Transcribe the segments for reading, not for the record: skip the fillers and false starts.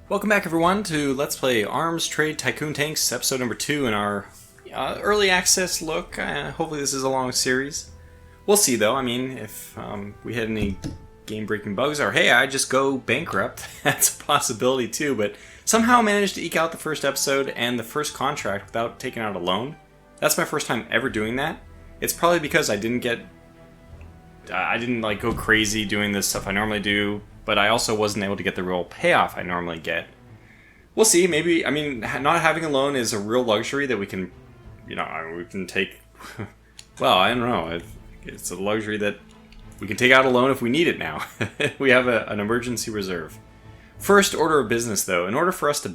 Welcome back everyone to Let's Play Arms Trade Tycoon Tanks, episode number 2 in our early access look. Hopefully this is a long series. We'll see though, I mean, if we had any game-breaking bugs, or hey, I just go bankrupt, that's a possibility too, but somehow managed to eke out the first episode and the first contract without taking out a loan. That's my first time ever doing that. It's probably because I didn't like go crazy doing this stuff I normally do, but I also wasn't able to get the real payoff I normally get. We'll see, maybe, I mean, not having a loan is a real luxury that we can, we can take, well, I don't know, it's a luxury that we can take out a loan if we need it now. We have an emergency reserve. First order of business though, in order for us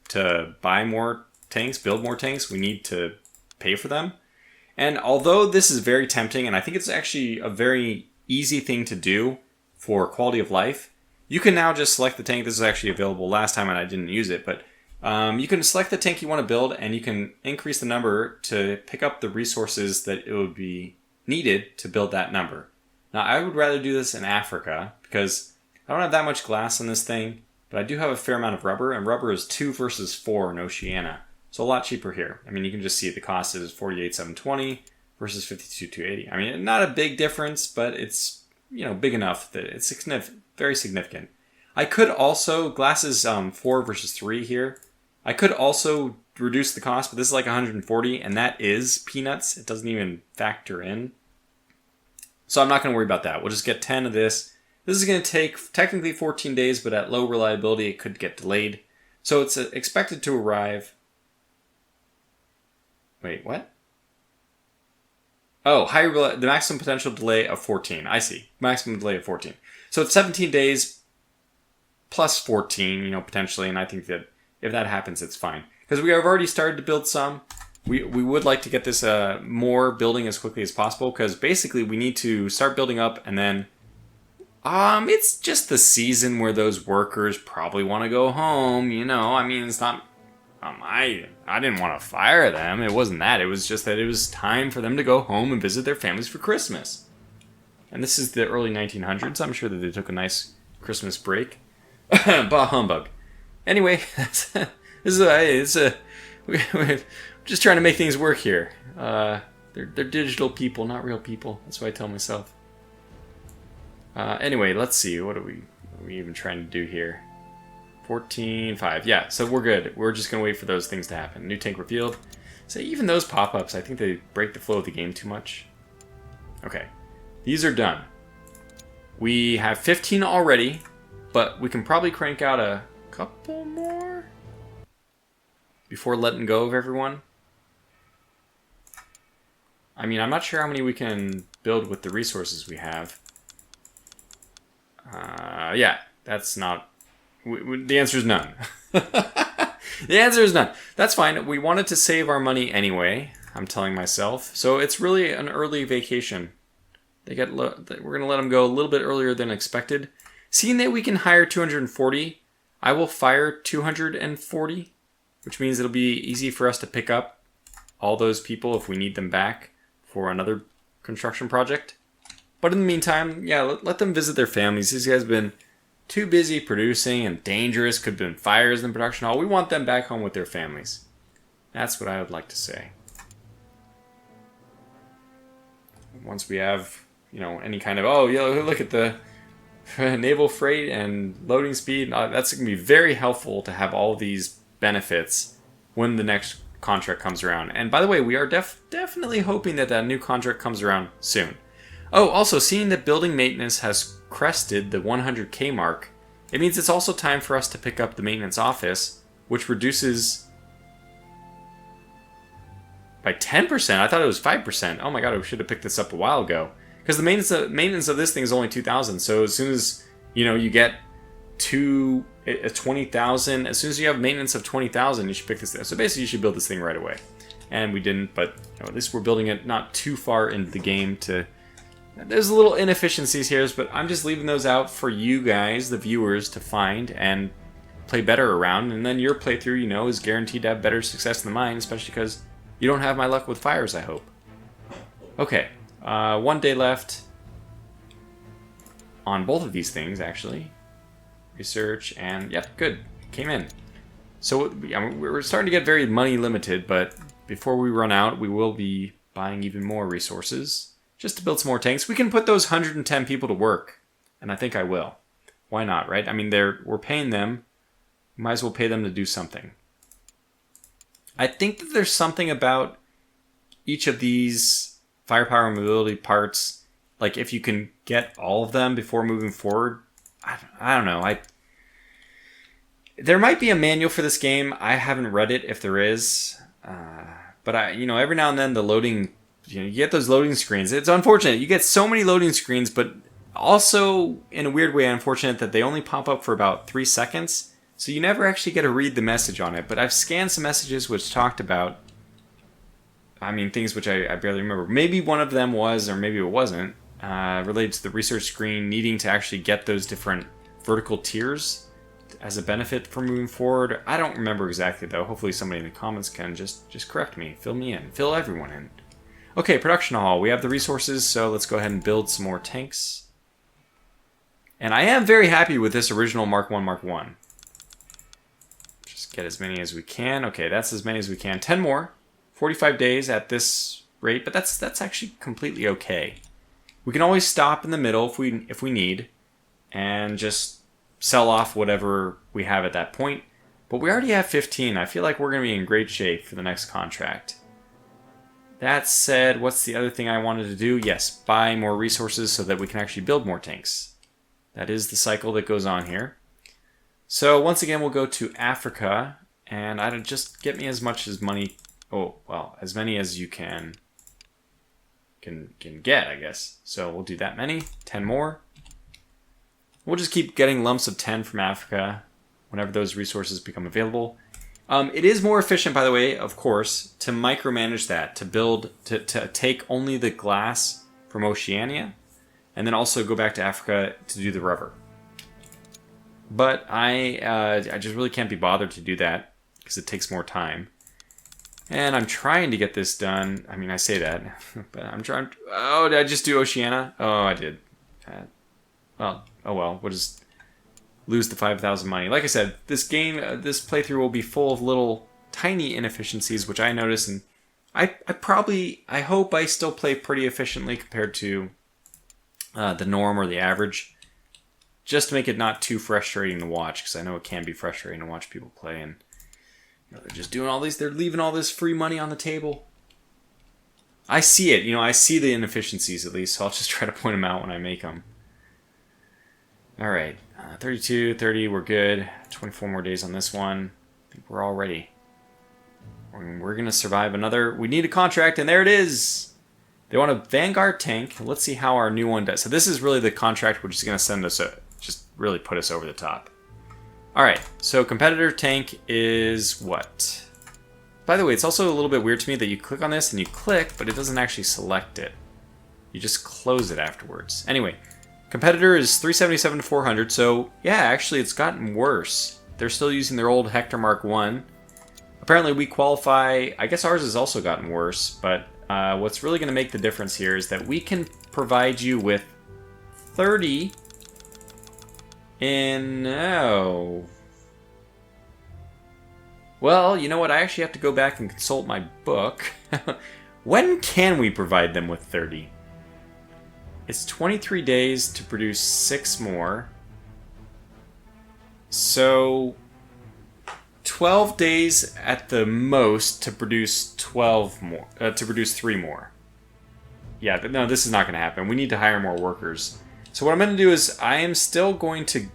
to buy more tanks, build more tanks, we need to pay for them. And although this is very tempting, and I think it's actually a very easy thing to do for quality of life, you can now just select the tank. This is actually available last time and I didn't use it, but you can select the tank you want to build and you can increase the number to pick up the resources that it would be needed to build that number. Now I would rather do this in Africa because I don't have that much glass on this thing, but I do have a fair amount of rubber, and rubber is 2 versus 4 in Oceania. So a lot cheaper here. I mean, you can just see the cost is 48,720 versus 52,280. I mean, not a big difference, but it's, big enough that it's very significant. I could also, glass is 4 versus 3 here. I could also reduce the cost, but this is like 140, and that is peanuts. It doesn't even factor in. So I'm not going to worry about that. We'll just get 10 of this. This is going to take technically 14 days, but at low reliability, it could get delayed. So it's expected to arrive. Wait, what? Oh, the maximum potential delay of 14. I see. Maximum delay of 14. So it's 17 days plus 14, potentially. And I think that if that happens, it's fine. Because we have already started to build some. We would like to get this more building as quickly as possible. Because basically we need to start building up and then... it's just the season where those workers probably want to go home, I mean, it's not... I didn't want to fire them. It wasn't that. It was just that it was time for them to go home and visit their families for Christmas. And this is the early 1900s. I'm sure that they took a nice Christmas break. Bah humbug. Anyway, we're just trying to make things work here. They're digital people, not real people. That's what I tell myself. Anyway, let's see. What are we even trying to do here? 14.5. Yeah, so we're good. We're just going to wait for those things to happen. New tank revealed. So even those pop-ups, I think they break the flow of the game too much. Okay. These are done. We have 15 already, but we can probably crank out a couple more before letting go of everyone. I mean, I'm not sure how many we can build with the resources we have. Yeah, that's not... The answer is none. The answer is none. That's fine. We wanted to save our money anyway, I'm telling myself. So it's really an early vacation. We're going to let them go a little bit earlier than expected. Seeing that we can hire 240, I will fire 240, which means it'll be easy for us to pick up all those people if we need them back for another construction project. But in the meantime, yeah, let them visit their families. These guys have been too busy producing and dangerous, could have been fires in the production hall. We want them back home with their families. That's what I would like to say. Once we have, any kind of, look at the naval freight and loading speed. That's going to be very helpful to have all these benefits when the next contract comes around. And by the way, we are definitely hoping that new contract comes around soon. Oh, also, seeing that building maintenance has crested the 100k mark, it means it's also time for us to pick up the maintenance office, which reduces by 10%. I thought it was 5%. Oh my god, I should have picked this up a while ago. Because the maintenance of this thing is only 2,000. So as soon as you get to 20,000, as soon as you have maintenance of 20,000, you should pick this thing. So basically, you should build this thing right away. And we didn't, but at least we're building it not too far into the game to. There's a little inefficiencies here, but I'm just leaving those out for you guys, the viewers, to find and play better around. And then your playthrough, is guaranteed to have better success than mine, especially because you don't have my luck with fires, I hope. Okay, 1 day left on both of these things, actually. Research, and yep, good. came in. So I mean, we're starting to get very money limited, but before we run out, we will be buying even more resources just to build some more tanks. We can put those 110 people to work, and I think I will. Why not, right? I mean, we're paying them. We might as well pay them to do something. I think that there's something about each of these firepower and mobility parts, like if you can get all of them before moving forward. I don't know. There might be a manual for this game. I haven't read it if there is. But every now and then the loading, you get those loading screens. It's unfortunate. You get so many loading screens, but also in a weird way unfortunate that they only pop up for about 3 seconds. So you never actually get to read the message on it. But I've scanned some messages which talked about, things which I barely remember. Maybe one of them was, or maybe it wasn't, related to the research screen needing to actually get those different vertical tiers as a benefit for moving forward. I don't remember exactly though. Hopefully somebody in the comments can just correct me, fill me in, fill everyone in. Okay, production hall. We have the resources, so let's go ahead and build some more tanks. And I am very happy with this original Mark 1 Mark 1. Just get as many as we can. Okay, that's as many as we can. 10 more. 45 days at this rate, but that's actually completely okay. We can always stop in the middle if we need and just sell off whatever we have at that point. But we already have 15. I feel like we're going to be in great shape for the next contract. That said, what's the other thing I wanted to do? Yes, buy more resources so that we can actually build more tanks. That is the cycle that goes on here. So once again, we'll go to Africa, and I just get me as much as money. Oh, well, as many as you can get, I guess. So we'll do that many. 10 more. We'll just keep getting lumps of 10 from Africa whenever those resources become available. It is more efficient, by the way, of course, to micromanage that, to take only the glass from Oceania, and then also go back to Africa to do the rubber. But I just really can't be bothered to do that because it takes more time. And I'm trying to get this done. I mean, I say that, but I'm trying. Oh, did I just do Oceania? Oh, I did. Well, oh well. We'll just lose the 5,000 money. Like I said, this game, this playthrough will be full of little tiny inefficiencies, which I notice, and I hope I still play pretty efficiently compared to the norm or the average, just to make it not too frustrating to watch, because I know it can be frustrating to watch people play, and they're just doing all these, they're leaving all this free money on the table. I see it, I see the inefficiencies at least, so I'll just try to point them out when I make them. Alright, 32, 30, we're good. 24 more days on this one. I think we're all ready. We're going to survive another. We need a contract, and there it is. They want a Vanguard tank. Let's see how our new one does. So this is really the contract which is going to send us, just really put us over the top. Alright, so competitor tank is what? By the way, it's also a little bit weird to me that you click on this and you click, but it doesn't actually select it. You just close it afterwards. Anyway, competitor is 377 to 400, so yeah, actually it's gotten worse. They're still using their old Hector Mark 1. Apparently we qualify, I guess ours has also gotten worse, but what's really going to make the difference here is that we can provide you with 30 in... Oh. Well, you know what? I actually have to go back and consult my book. When can we provide them with 30? It's 23 days to produce 6 more. So 12 days at the most to produce 12 more, to produce 3 more. Yeah, no, this is not going to happen. We need to hire more workers. So what I'm going to do is I am still going to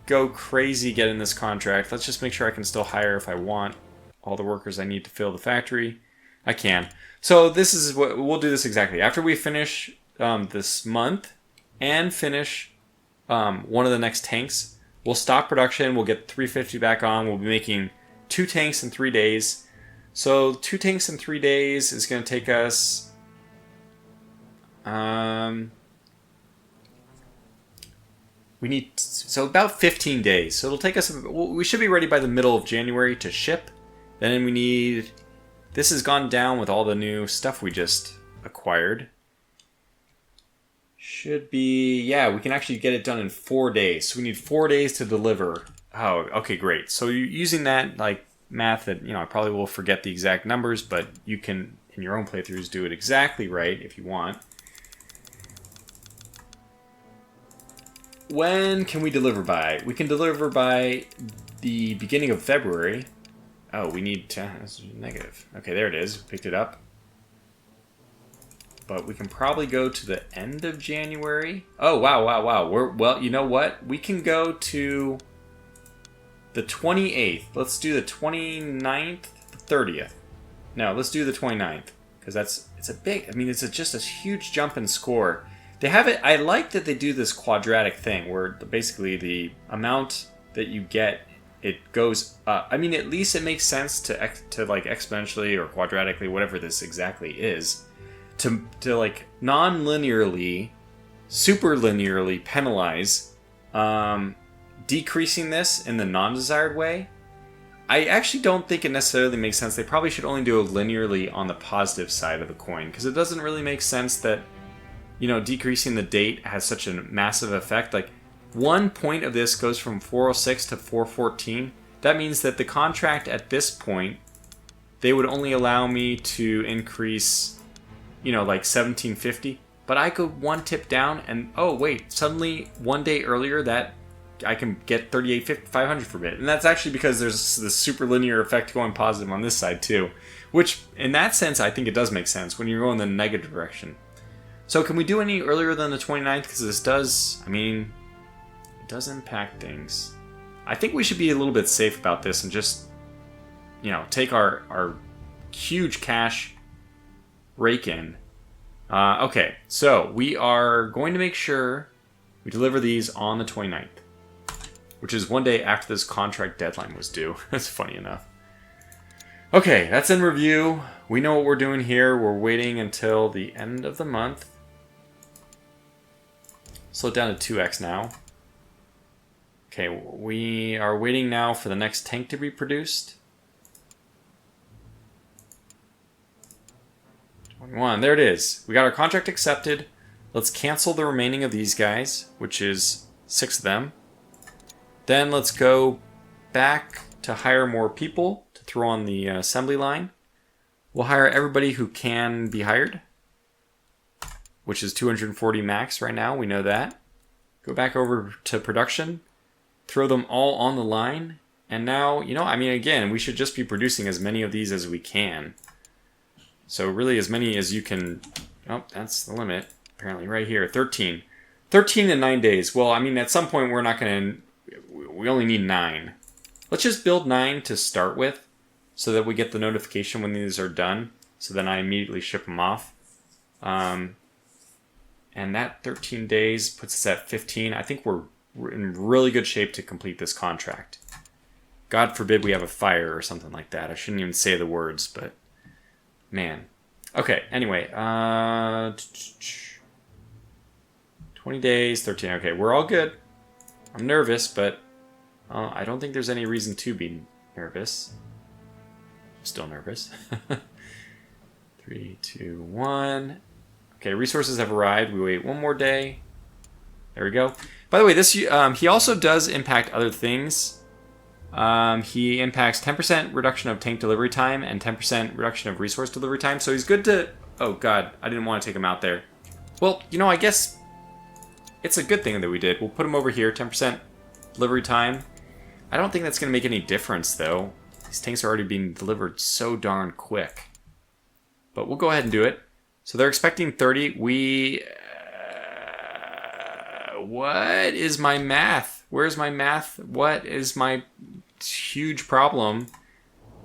go crazy getting this contract. Let's just make sure I can still hire if I want all the workers I need to fill the factory. I can. So this is what we'll do this exactly. After we finish this month and finish one of the next tanks, we'll stop production. We'll get 350 back on. We'll be making 2 tanks in 3 days. So 2 tanks in 3 days is going to take us we need so about 15 days. So it'll take us, we should be ready by the middle of January to ship. Then we need, this has gone down with all the new stuff we just acquired. Should be, yeah, we can actually get it done in 4 days. So we need 4 days to deliver Oh, okay, great. So you're using that like math that, I probably will forget the exact numbers, but you can, in your own playthroughs, do it exactly right if you want. When can we deliver by? We can deliver by the beginning of February. Oh, we need to... That's negative. Okay, there it is. Picked it up. But we can probably go to the end of January. Oh, wow. Well, you know what? We can go to the 28th. Let's do the 29th, the 30th. No, let's do the 29th. Because it's a big... I mean, it's just a huge jump in score. They have it... I like that they do this quadratic thing where basically the amount that you get, it goes up. I mean, at least it makes sense to like exponentially or quadratically, whatever this exactly is, to like non-linearly, super linearly penalize decreasing this in the non-desired way. I actually don't think it necessarily makes sense. They probably should only do it linearly on the positive side of the coin, because it doesn't really make sense that, decreasing the date has such a massive effect. Like, 1 point of this goes from 406 to 414. That means that the contract at this point, they would only allow me to increase, like 1750. But I go one tip down and, oh wait, suddenly 1 day earlier that I can get 38,500 for it. And that's actually because there's this super linear effect going positive on this side too. Which, in that sense, I think it does make sense when you're going the negative direction. So can we do any earlier than the 29th? Because this does, it does impact things. I think we should be a little bit safe about this and just, take our huge cash rake in. Okay, so we are going to make sure we deliver these on the 29th, which is 1 day after this contract deadline was due. That's funny enough. Okay, that's in review. We know what we're doing here. We're waiting until the end of the month. Slow it down to 2x now. Okay, we are waiting now for the next tank to be produced. 21, there it is. We got our contract accepted. Let's cancel the remaining of these guys, which is 6 of them. Then let's go back to hire more people to throw on the assembly line. We'll hire everybody who can be hired, which is 240 max right now. We know that. Go back over to production. Throw them all on the line. And now, again, we should just be producing as many of these as we can. So really as many as you can... Oh, that's the limit. Apparently right here, 13. 13 in 9 days. Well, at some point we're not going to... We only need 9. Let's just build 9 to start with, so that we get the notification when these are done. So then I immediately ship them off. And that 13 days puts us at 15. I think we're in really good shape to complete this contract. God forbid we have a fire or something like that. I shouldn't even say the words, but man. Okay, anyway. 20 days, 13. Okay, we're all good. I'm nervous, but I don't think there's any reason to be nervous. I'm still nervous. 3, 2, 1. Okay, resources have arrived. We wait 1 more day. There we go. By the way, this he also does impact other things. He impacts 10% reduction of tank delivery time and 10% reduction of resource delivery time. So he's good to... Oh, God. I didn't want to take him out there. Well, I guess it's a good thing that we did. We'll put him over here. 10% delivery time. I don't think that's going to make any difference, though. These tanks are already being delivered so darn quick. But we'll go ahead and do it. So they're expecting 30. We... what is my math? Where's my math? What is my huge problem?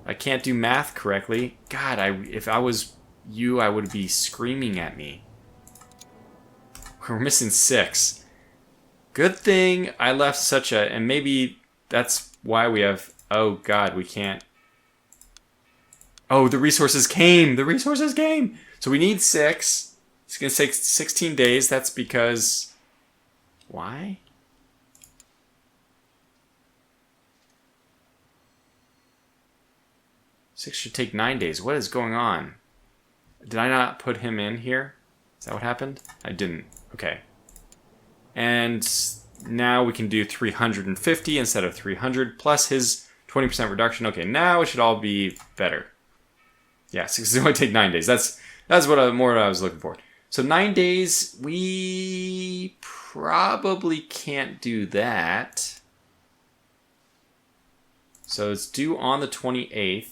I can't do math correctly. God, if I was you, I would be screaming at me. We're missing 6. Good thing I left such a... And maybe that's why we have... Oh, God, we can't... Oh, the resources came! The resources came! So we need 6. It's going to take 16 days. That's because... Why? Six should take 9 days. What is going on? Did I not put him in here? Is that what happened? I didn't. Okay. And now we can do 350 instead of 300 plus his 20% reduction. Okay, now it should all be better. Yes, it's only take 9 days. That's what I was looking for. So 9 days, we probably can't do that. So it's due on the 28th.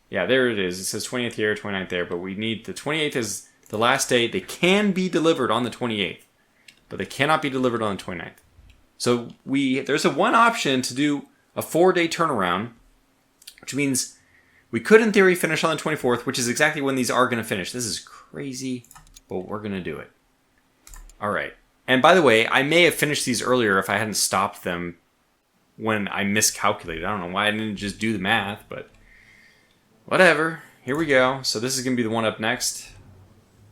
Yeah, there it is. It says 20th here, 29th there, but we need the 28th is the last day. They can be delivered on the 28th, but they cannot be delivered on the 29th. So there's one option to do a 4-day turnaround, which means we could, in theory, finish on the 24th, which is exactly when these are going to finish. This is crazy, but we're going to do it. All right. And by the way, I may have finished these earlier if I hadn't stopped them when I miscalculated. I don't know why I didn't just do the math, but whatever. Here we go. So this is going to be the one up next.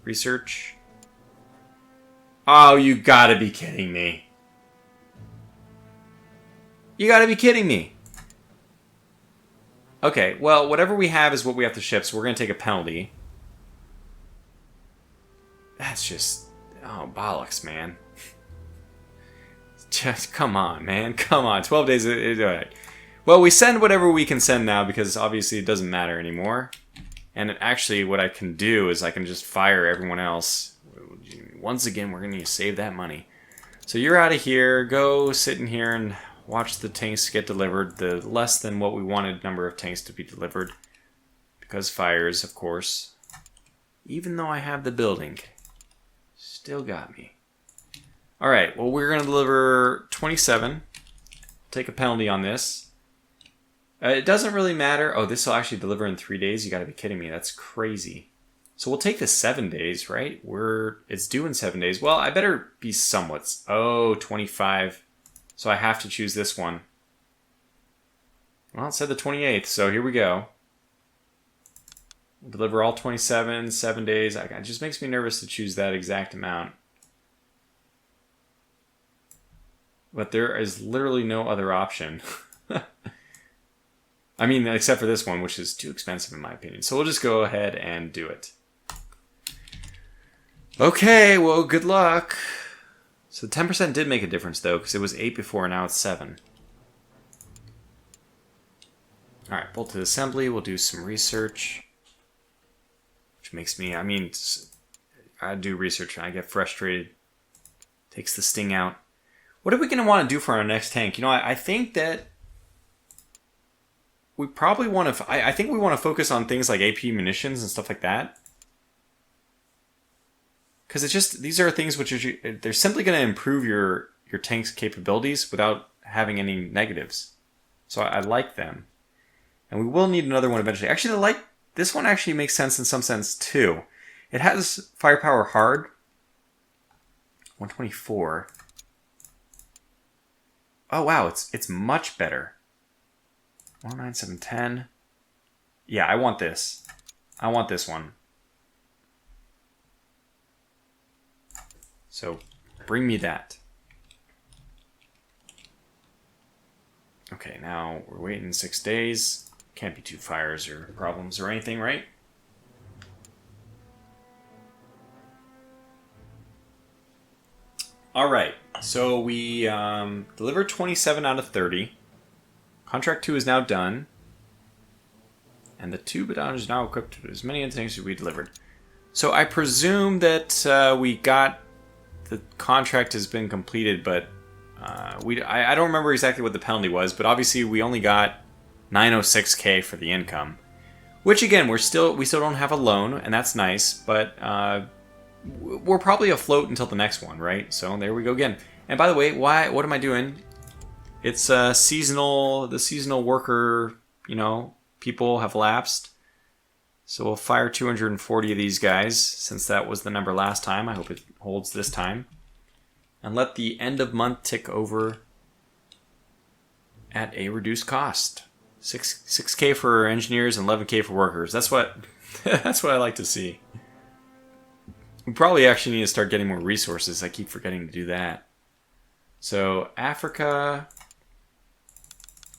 Research. Oh, you gotta be kidding me. You gotta be kidding me. Okay, well, whatever we have is what we have to ship, so we're going to take a penalty. That's just... oh, bollocks, man. Just, come on, man. Come on. 12 days... all right. Well, we send whatever we can send now, because obviously it doesn't matter anymore. And actually, what I can do is I can just fire everyone else. Once again, we're going to need to save that money. So you're out of here. Go sit in here and watch the tanks get delivered. The less than what we wanted number of tanks to be delivered. Because fires, of course. Even though I have the building. Still got me. Alright, well, we're going to deliver 27. Take a penalty on this. It doesn't really matter. Oh, this will actually deliver in 3 days? You got to be kidding me. That's crazy. So we'll take the 7 days, right? It's due in 7 days. Well, I better be somewhat... oh, 25. So I have to choose this one. Well, it said the 28th, so here we go. We'll deliver all 27, 7 days. It just makes me nervous to choose that exact amount. But there is literally no other option. I mean, except for this one, which is too expensive in my opinion. So we'll just go ahead and do it. Okay, well, good luck. So the 10% did make a difference, though, because it was 8 before, and now it's 7. Alright, bolted assembly. We'll do some research. Which makes me, I mean, I do research and I get frustrated. Takes the sting out. What are we going to want to do for our next tank? You know, I think that we probably want to... I think we want to focus on things like AP munitions and stuff like that. Because it's just... these are things which are... they're simply going to improve your tank's capabilities without having any negatives. So I like them. And we will need another one eventually. Actually, this one actually makes sense in some sense, too. It has firepower hard. 124. Oh, wow. It's much better. 19710. Yeah, I want this. I want this one. So, bring me that. Okay, now we're waiting 6 days. Can't be 2 fires or problems or anything, right? Alright, so we delivered 27 out of 30. Contract 2 is now done. And the 2 battalions is now equipped with as many tanks as we delivered. So I presume that we got... the contract has been completed, but I don't remember exactly what the penalty was, but obviously we only got 906k for the income, which again we still don't have a loan, and that's nice, but we're probably afloat until the next one, right? So there we go again. And by the way, what am I doing? It's seasonal. The seasonal worker, people have lapsed. So we'll fire 240 of these guys, since that was the number last time. I hope it holds this time. And let the end of month tick over at a reduced cost. 6k for engineers and 11k for workers. That's what I like to see. We probably actually need to start getting more resources. I keep forgetting to do that. So Africa,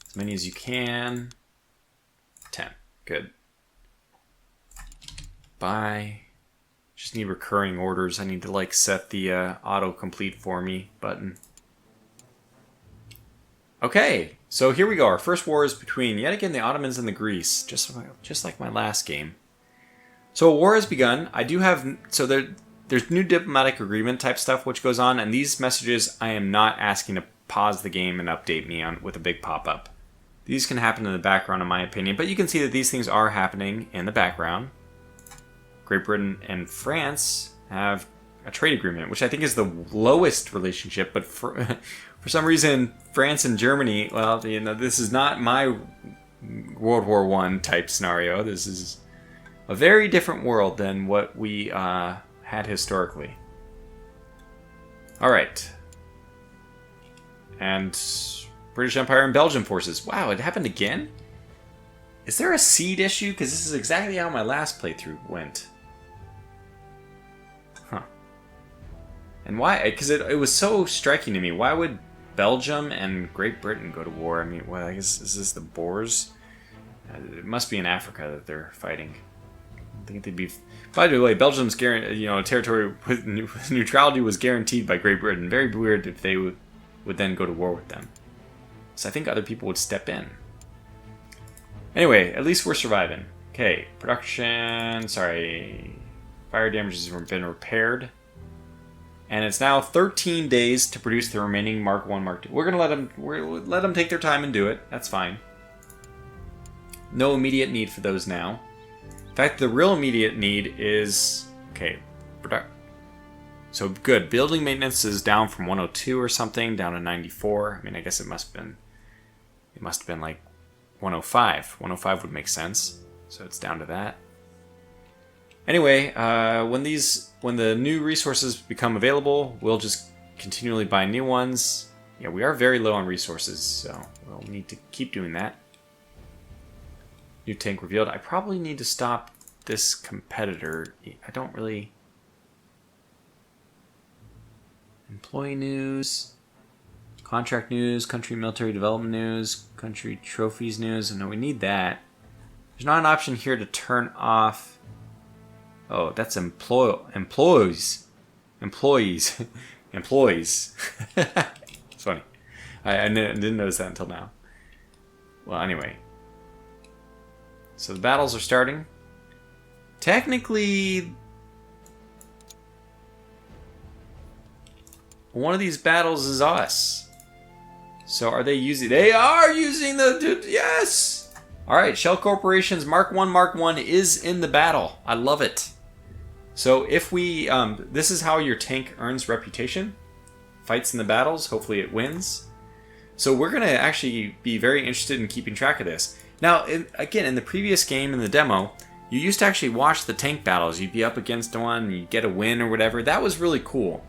as many as you can. 10. Good. Buy. Just need recurring orders. I need to set the auto-complete for me button. Okay, so here we go. Our first war is between, yet again, the Ottomans and the Greece, just like my last game. So a war has begun. I do have, so there's new diplomatic agreement type stuff which goes on, and these messages I am not asking to pause the game and update me on with a big pop-up. These can happen in the background in my opinion, but you can see that these things are happening in the background. Great Britain and France have a trade agreement, which I think is the lowest relationship, but for some reason, France and Germany, well, you know, this is not my World War I type scenario. This is a very different world than what we had historically. All right. And British Empire and Belgian forces. Wow, it happened again? Is there a seed issue? Because this is exactly how my last playthrough went. Huh. And why? Because it was so striking to me. Why would Belgium and Great Britain go to war? I mean, well, I guess, is this the Boers? It must be in Africa that they're fighting. I think they'd be... By the way, Belgium's territory with neutrality was guaranteed by Great Britain. Very weird if they would then go to war with them. So I think other people would step in. Anyway, at least we're surviving. Okay, production... Sorry. Fire damages have been repaired. And it's now 13 days to produce the remaining Mark 1, Mark 2. We're going to let them take their time and do it. That's fine. No immediate need for those now. In fact, the real immediate need is... Okay, so good. Building maintenance is down from 102 or something down to 94. I mean, I guess it must have been like 105. 105 would make sense. So it's down to that. Anyway, when the new resources become available, we'll just continually buy new ones. Yeah, we are very low on resources, so we'll need to keep doing that. New tank revealed. I probably need to stop this competitor. I don't really... Employee news, contract news, country military development news, country trophies news. No, we need that. There's not an option here to turn off... Oh, that's employees. Employees. Employees. It's funny. I didn't notice that until now. Well, anyway. So the battles are starting. Technically, one of these battles is us. So are they using... They are using the... Yes! Alright, Shell Corporation's Mark 1 is in the battle. I love it. So if we... this is how your tank earns reputation. Fights in the battles. Hopefully it wins. So we're going to actually be very interested in keeping track of this. Now, again, in the previous game, in the demo, you used to actually watch the tank battles. You'd be up against one, and you'd get a win or whatever. That was really cool.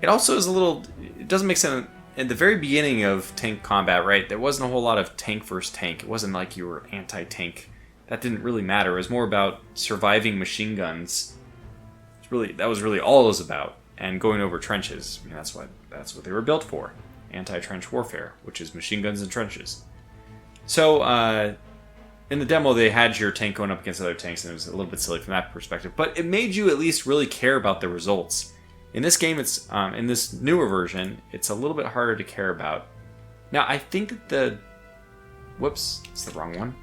It also is a little... It doesn't make sense... In the very beginning of tank combat, right, there wasn't a whole lot of tank versus tank. It wasn't like you were anti-tank. That didn't really matter. It was more about surviving machine guns. That was really all it was about. And going over trenches. I mean, that's what they were built for. Anti-trench warfare, which is machine guns and trenches. So, in the demo, they had your tank going up against other tanks, and it was a little bit silly from that perspective. But it made you at least really care about the results. In this game, it's in this newer version, it's a little bit harder to care about. Now, I think that the... Whoops, it's the wrong one.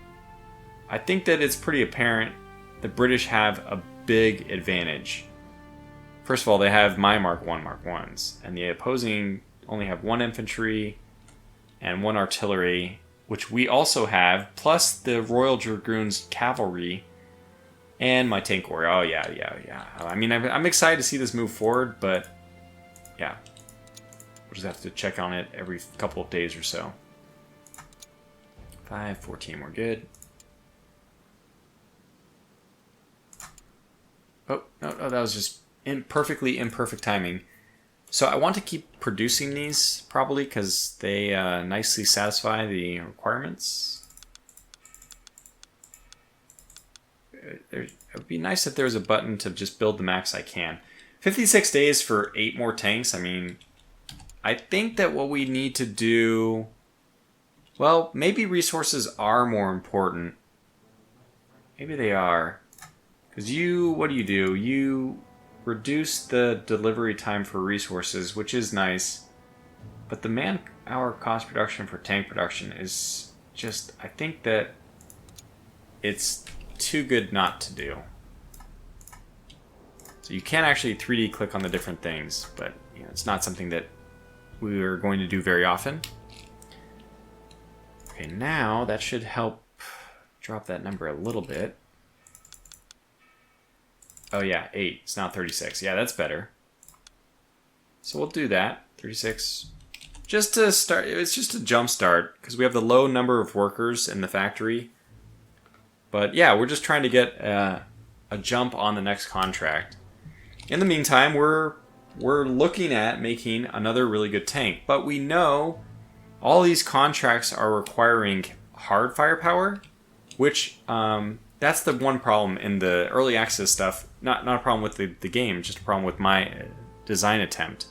I think that it's pretty apparent the British have a big advantage. First of all, they have my Mark 1s, and the opposing only have 1 infantry and 1 artillery, which we also have, plus the Royal Dragoons cavalry and my tank warrior. Oh, yeah. I mean, I'm excited to see this move forward, but yeah. We'll just have to check on it every couple of days or so. 5-14, we're good. Oh, no, that was just perfectly imperfect timing. So I want to keep producing these, probably, because they nicely satisfy the requirements. It would be nice if there was a button to just build the max I can. 56 days for 8 more tanks. I mean, I think that what we need to do... Well, maybe resources are more important. Maybe they are. Because what do? You reduce the delivery time for resources, which is nice. But the hour cost production for tank production is just, I think that it's too good not to do. So you can actually 3D click on the different things, but you know, it's not something that we are going to do very often. Okay, now that should help drop that number a little bit. Oh yeah, 8. It's now 36. Yeah, that's better. So we'll do that. 36. Just to start, it's just a jump start, because we have the low number of workers in the factory. But yeah, we're just trying to get a jump on the next contract. In the meantime, we're looking at making another really good tank. But we know all these contracts are requiring hard firepower, which that's the one problem in the early access stuff. Not a problem with the game, just a problem with my design attempt.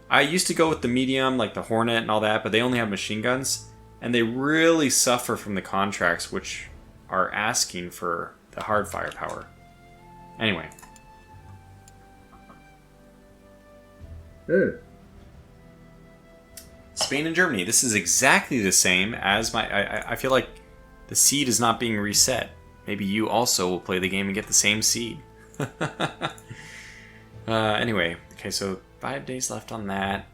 I used to go with the medium, like the Hornet and all that, but they only have machine guns, and they really suffer from the contracts, which are asking for the hard firepower. Anyway. Spain and Germany. This is exactly the same as my... I feel like the seed is not being reset. Maybe you also will play the game and get the same seed. Anyway, okay, so 5 days left on that.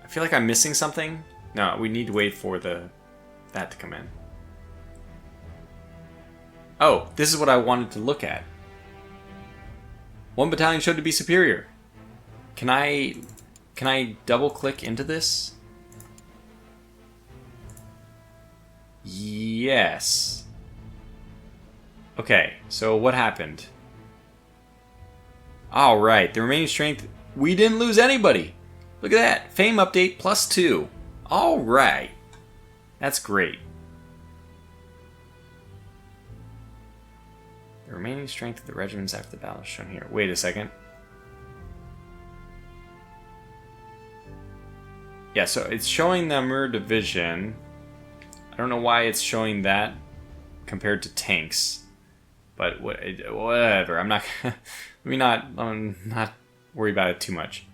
I feel like I'm missing something. No, we need to wait for that to come in. Oh, this is what I wanted to look at. 1 battalion showed to be superior. Can I double click into this? Yes. Okay, so what happened? Alright, the remaining strength, we didn't lose anybody. Look at that, fame update +2. Alright, that's great. The remaining strength of the regiments after the battle is shown here. Wait a second. Yeah, so it's showing the Amur division. I don't know why it's showing that compared to tanks, but whatever. I'm not worry about it too much.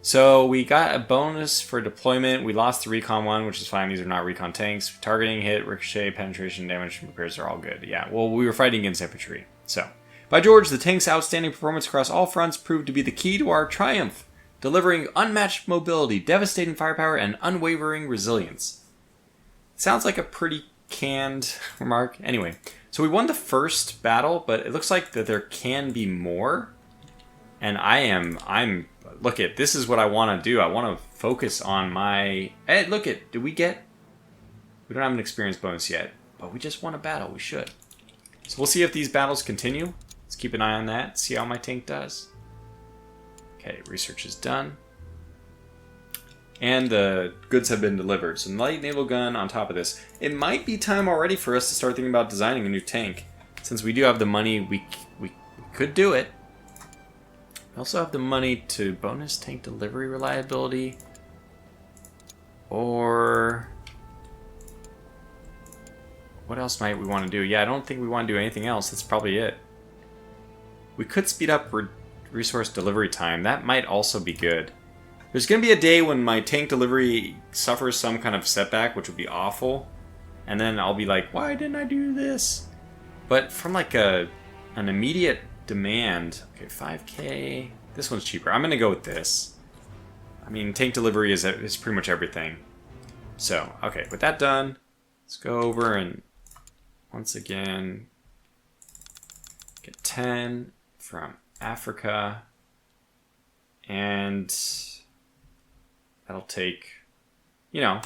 So we got a bonus for deployment. We lost the recon one, which is fine. These are not recon tanks. Targeting, hit, ricochet, penetration, damage, and repairs are all good. Yeah, well, we were fighting against infantry. So, by George, the tank's outstanding performance across all fronts proved to be the key to our triumph, delivering unmatched mobility, devastating firepower, and unwavering resilience. Sounds like a pretty canned remark. Anyway, so we won the first battle, but it looks like that there can be more. And look at, this is what I want to do. I want to focus on my, hey, look at, we don't have an experience bonus yet, but we just won a battle. We should. So we'll see if these battles continue. Let's keep an eye on that, see how my tank does. Okay, research is done. And the goods have been delivered. So light naval gun on top of this. It might be time already for us to start thinking about designing a new tank. Since we do have the money, we could do it. We also have the money to bonus tank delivery reliability. Or what else might we want to do? Yeah, I don't think we want to do anything else. That's probably it. We could speed up resource delivery time. That might also be good. There's going to be a day when my tank delivery suffers some kind of setback, which would be awful. And then I'll be like, why didn't I do this? But from like an immediate demand, okay, 5K. This one's cheaper. I'm going to go with this. I mean, tank delivery is pretty much everything. So, okay, with that done, let's go over and once again get 10 from Africa. And that'll take, you know,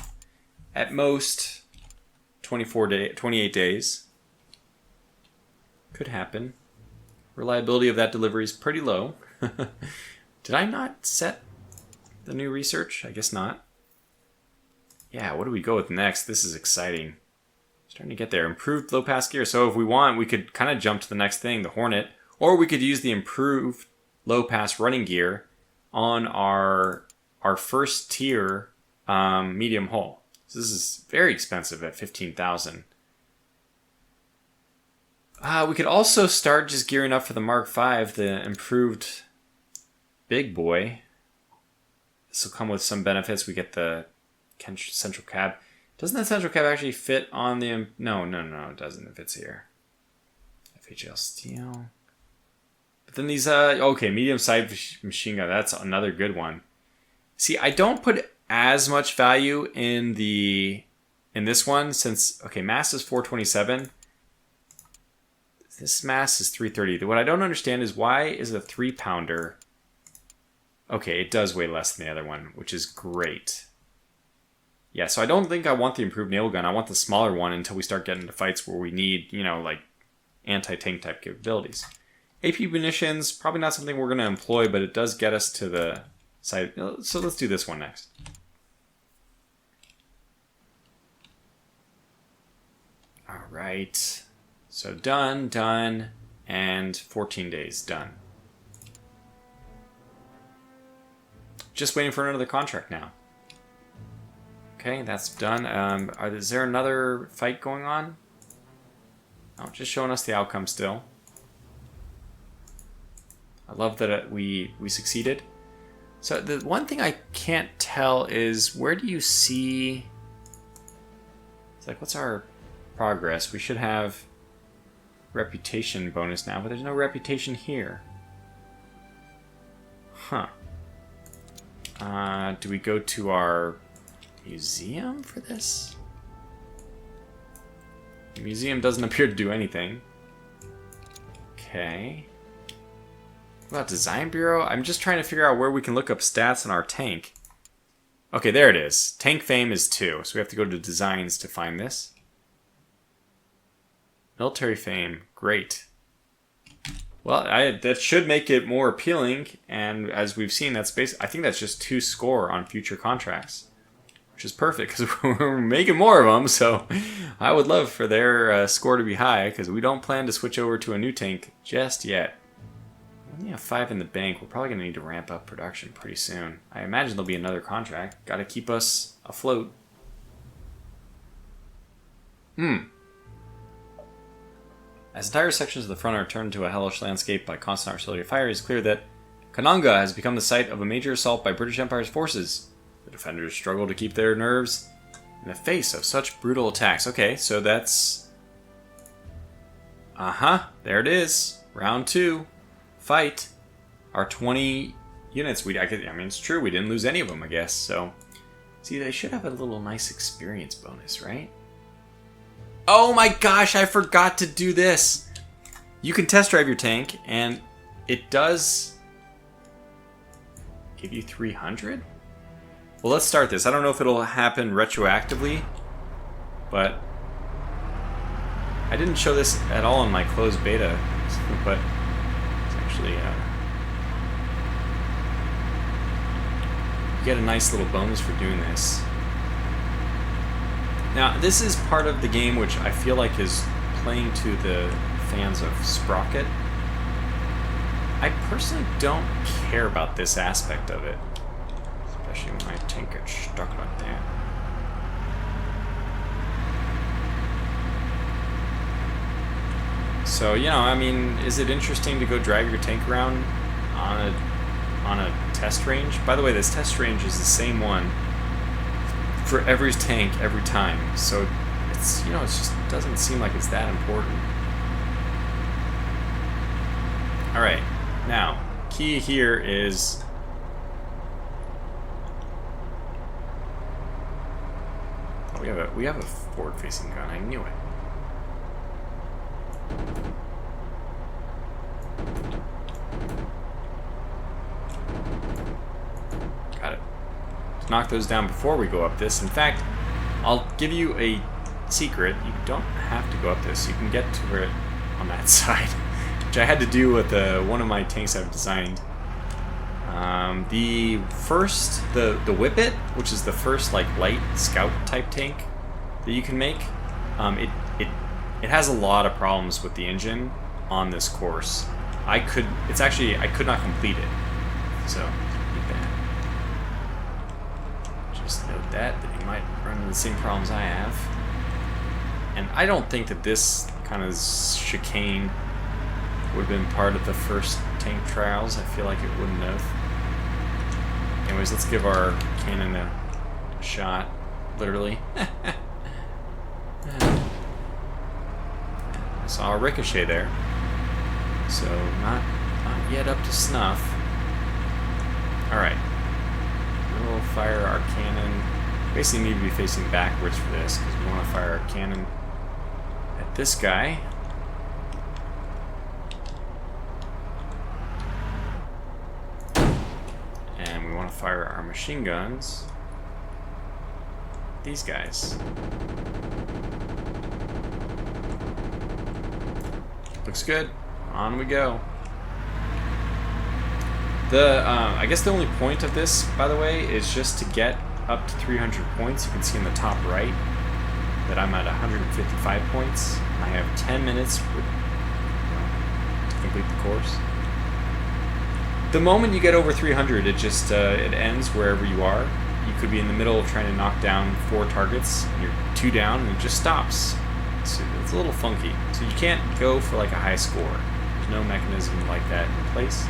at most 28 days. Could happen. Reliability of that delivery is pretty low. Did I not set the new research? I guess not. Yeah, what do we go with next? This is exciting. Starting to get there. Improved low pass gear. So if we want, we could kind of jump to the next thing, the Hornet. Or we could use the improved low pass running gear on our first tier medium hull. So this is very expensive at 15,000. We could also start just gearing up for the Mark V, the improved big boy. This will come with some benefits. We get the central cab. Doesn't that central cab actually fit on the... No, it doesn't. It fits here. FHL steel. But then these... okay, medium-sized machine gun. That's another good one. See, I don't put as much value in this one since... Okay, mass is 427. This mass is 330. What I don't understand is why is a 3-pounder... Okay, it does weigh less than the other one, which is great. Yeah, so I don't think I want the improved naval gun. I want the smaller one until we start getting into fights where we need, you know, like anti-tank type capabilities. AP munitions, probably not something we're going to employ, but it does get us to the side. So let's do this one next. All right. So done, and 14 days, done. Just waiting for another contract now. Okay, that's done. Is there another fight going on? Oh, just showing us the outcome still. I love that we succeeded. So the one thing I can't tell is where do you see... It's like, what's our progress? We should have reputation bonus now, but there's no reputation here. Huh. Do we go to our museum for this? The museum doesn't appear to do anything. Okay. What about Design Bureau? I'm just trying to figure out where we can look up stats on our tank. Okay, there it is. Tank fame is 2, so we have to go to designs to find this. Military fame, great. Well, that should make it more appealing, and as we've seen, that's I think that's just 2 score on future contracts, which is perfect because we're making more of them. So I would love for their score to be high because we don't plan to switch over to a new tank just yet. We only have 5 in the bank. We're probably going to need to ramp up production pretty soon. I imagine there'll be another contract. Got to keep us afloat. As entire sections of the front are turned to a hellish landscape by constant artillery fire, it is clear that Kananga has become the site of a major assault by British Empire's forces. The defenders struggle to keep their nerves in the face of such brutal attacks. Okay, so that's... there it is. Round 2. Fight. Our 20 units. I mean, it's true, we didn't lose any of them, I guess, so... See, they should have a little nice experience bonus, right? Oh my gosh, I forgot to do this. You can test drive your tank, and it does give you 300? Well, let's start this. I don't know if it'll happen retroactively, but I didn't show this at all in my closed beta, but it's actually... you get a nice little bonus for doing this. Now, this is part of the game which I feel like is playing to the fans of Sprocket. I personally don't care about this aspect of it, especially when my tank gets stuck like that. So, you know, I mean, is it interesting to go drive your tank around on a test range? By the way, this test range is the same one for every tank every time, so it's, you know, it just doesn't seem like it's that important. All right, now key here is we have a forward-facing gun. I knew it. Got it. Knock those down before we go up this. In fact, I'll give you a secret. You don't have to go up this. You can get to it on that side, which I had to do with one of my tanks I've designed. The Whippet, which is the first like light scout type tank that you can make, it has a lot of problems with the engine on this course. I could not complete it, so keep that. Just note that you might run into the same problems I have. And I don't think that this kind of chicane would have been part of the first tank trials. I feel like it wouldn't have. Anyways, let's give our cannon a shot. literally. I saw a ricochet there. So, not yet up to snuff. Alright. We'll fire our cannon. Basically need to be facing backwards for this, because we want to fire our cannon at this guy. And we want to fire our machine guns at these guys. Looks good. On we go. I guess the only point of this, by the way, is just to get up to 300 points. You can see in the top right that I'm at 155 points. I have 10 minutes to complete the course. The moment you get over 300, it just it ends wherever you are. You could be in the middle of trying to knock down 4 targets, and you're 2 down, and it just stops. It's a little funky. So you can't go for like a high score. There's no mechanism like that in place.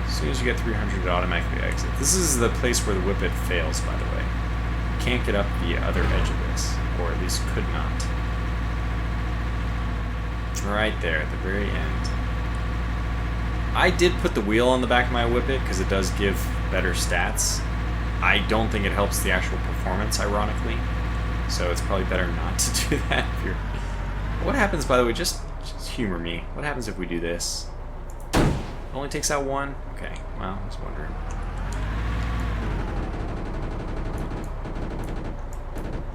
As soon as you get 300, it automatically exits. This is the place where the whippet fails, by the way. You can't get up the other edge of this, or at least could not. Right there, at the very end. I did put the wheel on the back of my whippet because it does give better stats. I don't think it helps the actual performance, ironically. So it's probably better not to do that. If you're... What happens, by the way, just humor me. What happens if we do this? Only takes out 1? Okay, well, I was wondering.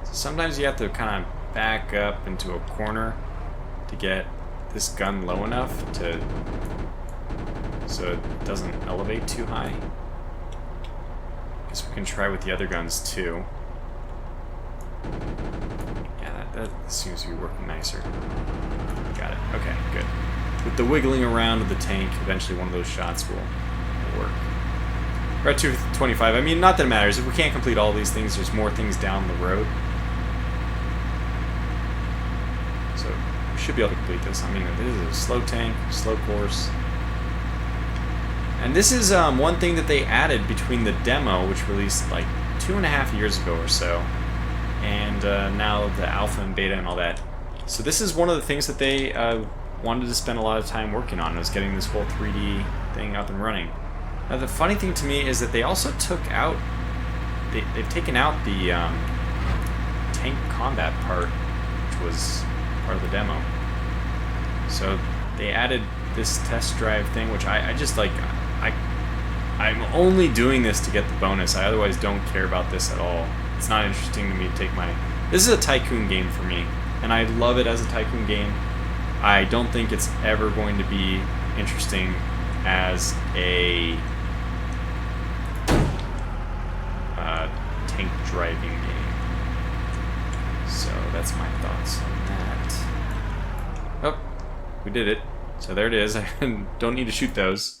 So sometimes you have to kind of back up into a corner to get this gun low enough to so it doesn't elevate too high. Guess we can try with the other guns too. Yeah, that seems to be working nicer. Got it. Okay, good. With the wiggling around of the tank, eventually one of those shots will work. We're at 225. I mean, not that it matters. If we can't complete all these things, there's more things down the road. So we should be able to complete this. I mean, this is a slow tank, slow course. And this is one thing that they added between the demo, which released like 2.5 years ago or so, and now the alpha and beta and all that. So this is one of the things that they wanted to spend a lot of time working on, was getting this whole 3D thing up and running. Now the funny thing to me is that they also took out, they've taken out the tank combat part, which was part of the demo. So they added this test drive thing, which I just like, I'm only doing this to get the bonus. I otherwise don't care about this at all. It's not interesting to me to take my... This is a tycoon game for me, and I love it as a tycoon game. I don't think it's ever going to be interesting as a tank driving game. So that's my thoughts on that. Oh, we did it. So there it is. I don't need to shoot those.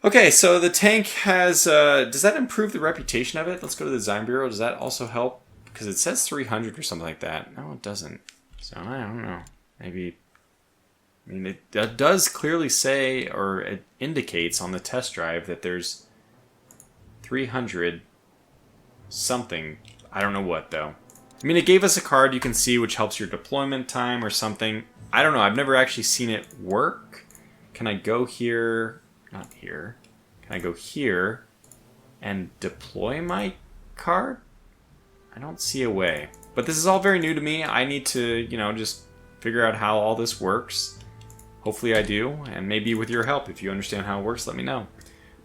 Okay, so the tank has... does that improve the reputation of it? Let's go to the design bureau. Does that also help? Because it says 300 or something like that. No, it doesn't. So I don't know. Maybe... I mean, it does clearly say, or it indicates on the test drive that there's 300 something. I don't know what, though. I mean, it gave us a card you can see which helps your deployment time or something. I don't know. I've never actually seen it work. Can I go here... Not here. Can I go here and deploy my card? I don't see a way. But this is all very new to me. I need to, you know, just figure out how all this works. Hopefully I do, and maybe with your help. If you understand how it works, let me know.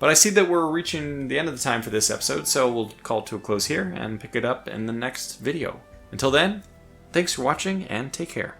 But I see that we're reaching the end of the time for this episode, so we'll call it to a close here and pick it up in the next video. Until then, thanks for watching and take care.